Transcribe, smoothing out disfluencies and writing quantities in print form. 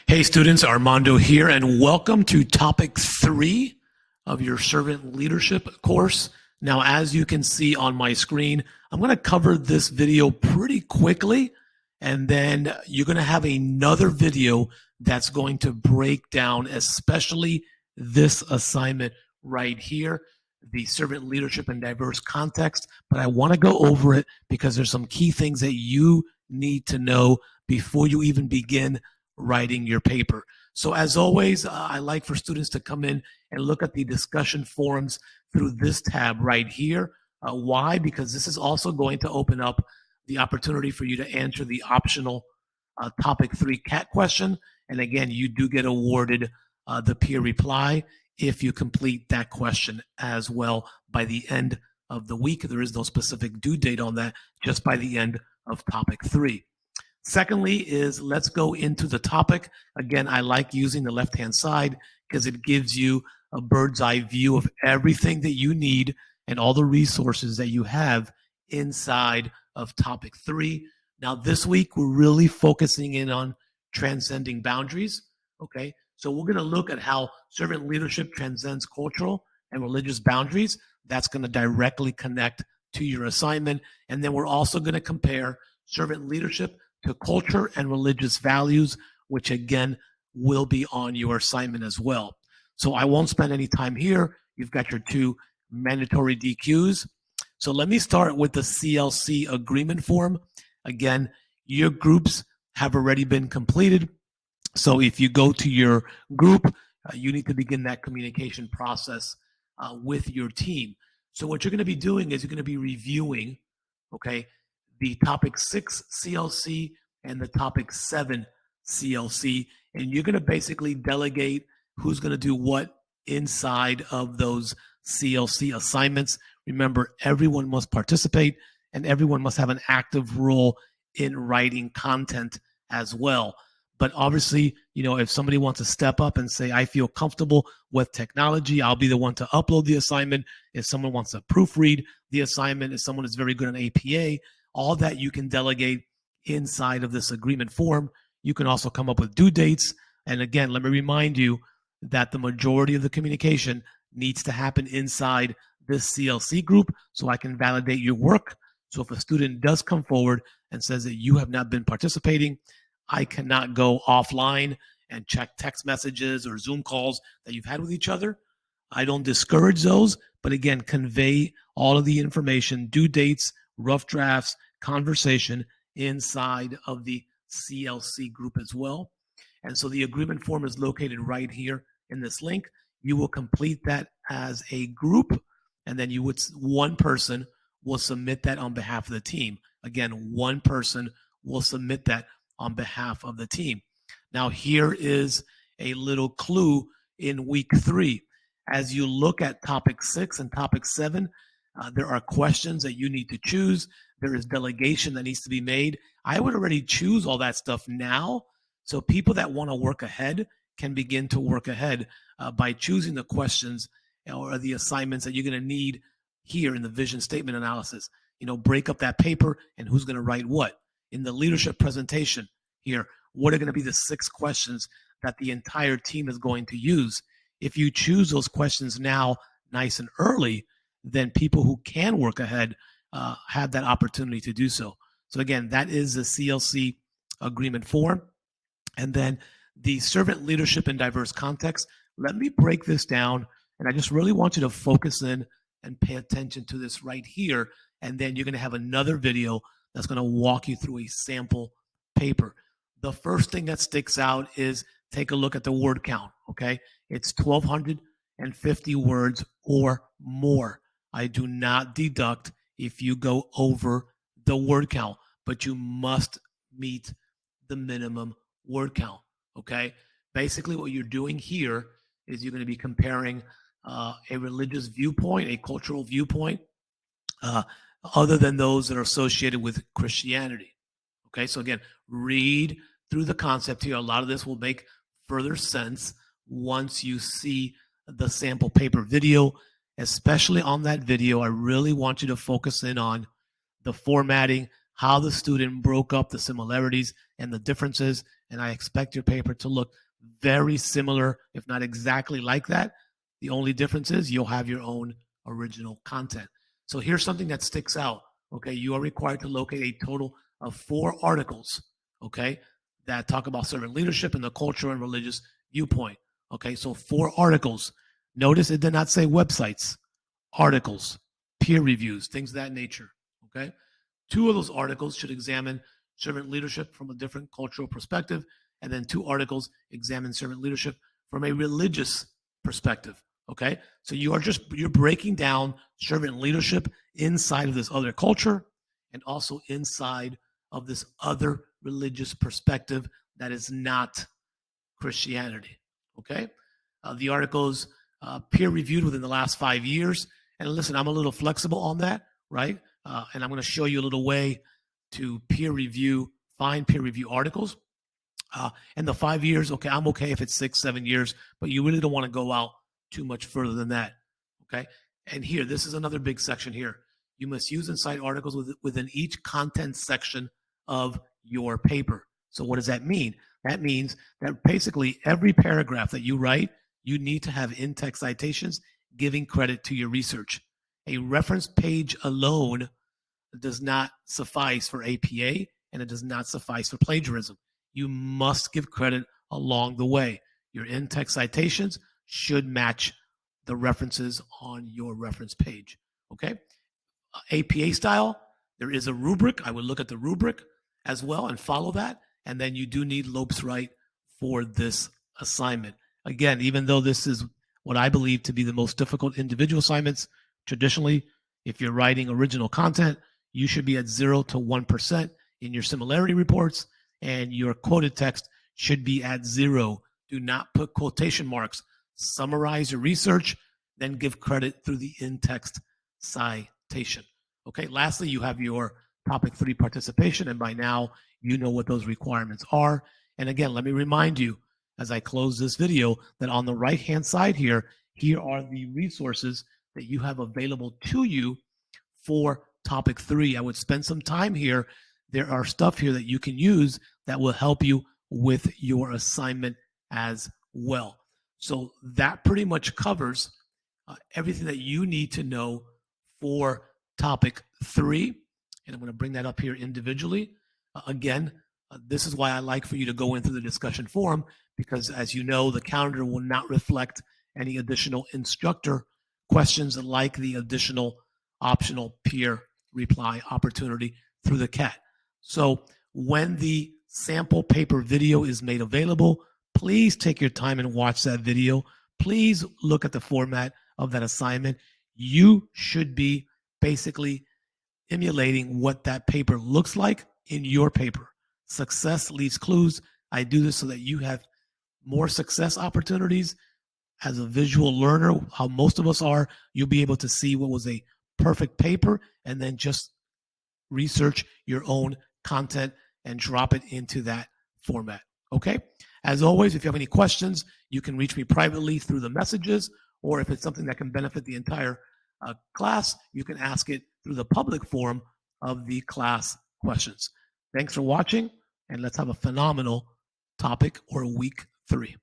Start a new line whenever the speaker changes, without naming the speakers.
Hey students, Armando here, and welcome to Topic 3 of your Servant Leadership course. Now, as you can see on my screen, I'm going to cover this video pretty quickly, and then you're going to have another video that's going to break down especially this assignment right here, the Servant Leadership in Diverse Context. But I want to go over it because there's some key things that you need to know before you even begin writing your paper. So as always, I like for students to come in and look at the discussion forums through this tab right here. Why? Because this is also going to open up the opportunity for you to answer the optional Topic 3 CAT question. And again, you do get awarded the peer reply if you complete that question as well by the end of the week. There is no specific due date on that, just by the end of Topic 3. Secondly is let's go into the topic. Again, I like using the left-hand side because it gives you a bird's eye view of everything that you need and all the resources that you have inside of Topic 3. Now, this week, we're really focusing in on transcending boundaries, okay? So we're going to look at how servant leadership transcends cultural and religious boundaries. That's going to directly connect to your assignment. And then we're also going to compare servant leadership to culture and religious values, which again will be on your assignment as well. So I won't spend any time here. You've got your two mandatory DQs. So let me start with the CLC agreement form. Again, your groups have already been completed. So if you go to your group, you need to begin that communication process with your team. So what you're going to be doing is you're going to be reviewing, okay, the Topic 6 CLC and the Topic 7 CLC, and you're going to basically delegate who's going to do what inside of those CLC assignments. Remember, everyone must participate and everyone must have an active role in writing content as well. But obviously, if somebody wants to step up and say, I feel comfortable with technology, I'll be the one to upload the assignment. If someone wants to proofread the assignment, if someone is very good on APA, all that you can delegate inside of this agreement form. You can also come up with due dates. And again, let me remind you that the majority of the communication needs to happen inside this CLC group so I can validate your work. So if a student does come forward and says that you have not been participating, I cannot go offline and check text messages or Zoom calls that you've had with each other. I don't discourage those, but again, convey all of the information, due dates, rough drafts, conversation inside of the CLC group as well. And so the agreement form is located right here in this link. You will complete that as a group, and then one person will submit that on behalf of the team. Again, one person will submit that on behalf of the team. Now, here is a little clue in week 3. As you look at Topic 6 and Topic 7, there are questions that you need to choose. There is delegation that needs to be made. I would already choose all that stuff now. So people that want to work ahead can begin to work ahead by choosing the questions or the assignments that you're going to need here in the vision statement analysis. Break up that paper and who's going to write what. In the leadership presentation here, what are going to be the 6 questions that the entire team is going to use? If you choose those questions now, nice and early, then people who can work ahead have that opportunity to do so. So again, that is the CLC agreement form. And then the servant leadership in diverse context. Let me break this down, and I just really want you to focus in and pay attention to this right here. And then you're going to have another video that's going to walk you through a sample paper. The first thing that sticks out is take a look at the word count, okay? It's 1,250 words or more. I do not deduct if you go over the word count, but you must meet the minimum word count, okay? Basically, what you're doing here is you're going to be comparing a religious viewpoint, a cultural viewpoint, other than those that are associated with Christianity, okay? So again, read through the concept here. A lot of this will make further sense once you see the sample paper video. Especially on that video, I really want you to focus in on the formatting, how the student broke up the similarities and the differences. and I expect your paper to look very similar, if not exactly like that. The only difference is you'll have your own original content. So here's something that sticks out. Okay, you are required to locate a total of 4 articles, okay, that talk about servant leadership and the cultural and religious viewpoint. Okay, so 4 articles. Notice it did not say websites, articles, peer reviews, things of that nature. Okay, 2 of those articles should examine servant leadership from a different cultural perspective, and then 2 articles examine servant leadership from a religious perspective. Okay, so you're breaking down servant leadership inside of this other culture and also inside of this other religious perspective that is not Christianity. Okay, the articles peer reviewed within the last 5 years, and listen, I'm a little flexible on that, right? And I'm going to show you a little way to find peer review articles. And the 5 years, okay, I'm okay if it's 6, 7 years, but you really don't want to go out too much further than that. Okay. And here, this is another big section here. You must use and cite articles within each content section of your paper. So what does that mean? That means that basically every paragraph that you write, you need to have in-text citations giving credit to your research. A reference page alone does not suffice for APA, and it does not suffice for plagiarism. You must give credit along the way. Your in-text citations should match the references on your reference page. Okay? APA style, there is a rubric. I would look at the rubric as well and follow that. And then you do need Lopes Write for this assignment. Again, even though this is what I believe to be the most difficult individual assignments, traditionally, if you're writing original content, you should be at 0 to 1% in your similarity reports, and your quoted text should be at 0. Do not put quotation marks. Summarize your research, then give credit through the in-text citation. Okay, lastly, you have your topic 3 participation, and by now you know what those requirements are. And again, let me remind you as I close this video that on the right-hand side here are the resources that you have available to you for topic 3. I would spend some time here. There are stuff here that you can use that will help you with your assignment as well. So that pretty much covers everything that you need to know for topic 3. And I'm going to bring that up here individually. Again, this is why I like for you to go into the discussion forum, because as you know, the calendar will not reflect any additional instructor questions like the additional optional peer reply opportunity through the CAT. So when the sample paper video is made available, please take your time and watch that video. Please look at the format of that assignment. You should be basically emulating what that paper looks like in your paper. Success leaves clues. I do this so that you have more success opportunities. As a visual learner, how most of us are, you'll be able to see what was a perfect paper and then just research your own content and drop it into that format. Okay? As always, if you have any questions, you can reach me privately through the messages, or if it's something that can benefit the entire class, you can ask it through the public forum of the class questions. Thanks for watching, and let's have a phenomenal topic or week 3.